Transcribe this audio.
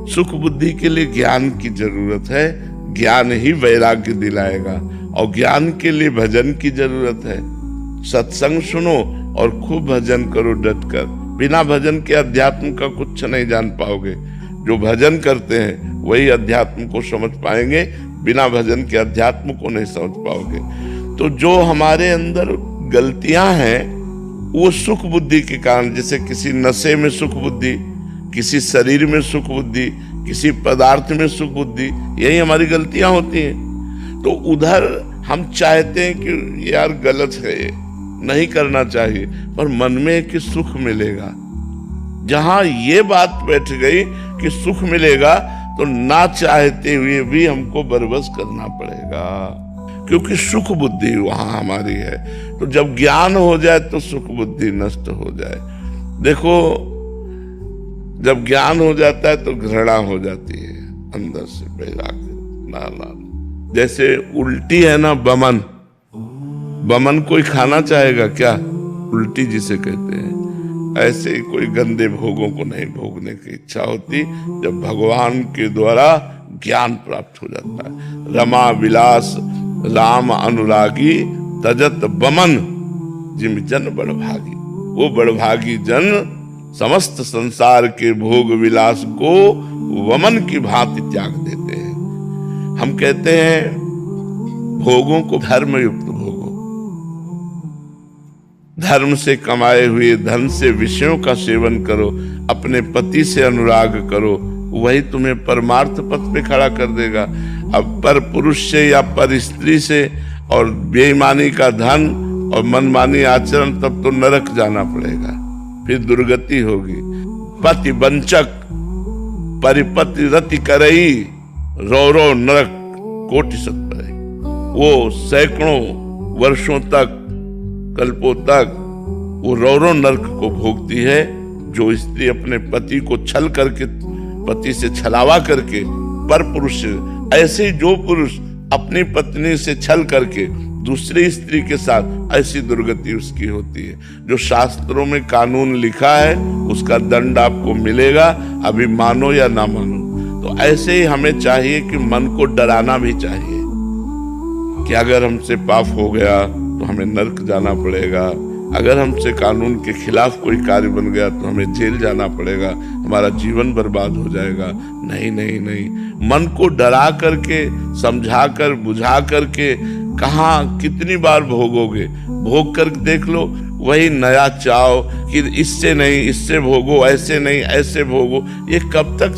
सुख बुद्धि के लिए ज्ञान की जरूरत है, ज्ञान ही वैराग्य दिलाएगा। और ज्ञान के लिए भजन की जरूरत है। सत्संग सुनो और खूब भजन करो डटकर। बिना भजन के अध्यात्म का कुछ नहीं जान पाओगे। जो भजन करते हैं वही अध्यात्म को समझ पाएंगे, बिना भजन के अध्यात्म को नहीं समझ पाओगे। तो जो हमारे अंदर गलतियां हैं वो सुख बुद्धि के कारण, जैसे किसी नशे में सुख बुद्धि, किसी शरीर में सुख बुद्धि, किसी पदार्थ में सुख बुद्धि, यही हमारी गलतियां होती हैं। तो उधर हम चाहते हैं कि यार गलत है ये, नहीं करना चाहिए, पर मन में कि सुख मिलेगा। जहां ये बात बैठ गई कि सुख मिलेगा तो ना चाहते हुए भी हमको बरबस करना पड़ेगा, क्योंकि सुख बुद्धि वहां हमारी है। तो जब ज्ञान हो जाए तो सुख बुद्धि नष्ट हो जाए। देखो, जब ज्ञान हो जाता है तो घृणा हो जाती है अंदर से, वैराग्य ना। जैसे उल्टी है ना, बमन, बमन कोई खाना चाहेगा क्या? उल्टी जिसे कहते हैं। ऐसे ही कोई गंदे भोगों को नहीं भोगने की इच्छा होती जब भगवान के द्वारा ज्ञान प्राप्त हो जाता है। रमा विलास राम अनुरागी तजत बमन जिम जन बड़भागी। वो बड़भागी जन समस्त संसार के भोग विलास को वमन की भांति त्याग देते हैं। हम कहते हैं भोगों को धर्म युक्त भोगो, धर्म से कमाए हुए धन से विषयों का सेवन करो, अपने पति से अनुराग करो, वही तुम्हें परमार्थ पथ पे खड़ा कर देगा। अब पर पुरुष से या पर स्त्री से और बेईमानी का धन और मनमानी आचरण, तब तो नरक जाना पड़ेगा, फिर दुर्गति होगी। पति वंचक परिपति रति करई, रो रो नरक कोटि सत पड़े। वो सैकड़ों वर्षों तक, कल्पों तक वो रो रो नरक को भोगती है। जो स्त्री अपने पति को छल करके, पति से छलावा करके पर पुरुष, ऐसे जो पुरुष अपनी पत्नी से छल करके दूसरी स्त्री के साथ, ऐसी दुर्गति उसकी होती है। जो शास्त्रों में कानून लिखा है उसका दंड आपको मिलेगा, अभी मानो या ना मानो। तो ऐसे ही हमें चाहिए कि मन को डराना भी चाहिए कि अगर हमसे पाप हो गया तो हमें नरक जाना पड़ेगा, अगर हमसे कानून के खिलाफ कोई कार्य बन गया तो हमें जेल जाना पड़ेगा, हमारा जीवन बर्बाद हो जाएगा। नहीं नहीं नहीं, मन को डरा करके, समझा कर, बुझा करके कहाँ कितनी बार भोगोगे? भोग कर देख लो, वही नया चाव कि इससे नहीं, इससे भोगो, ऐसे नहीं, ऐसे भोगो, ये कब तक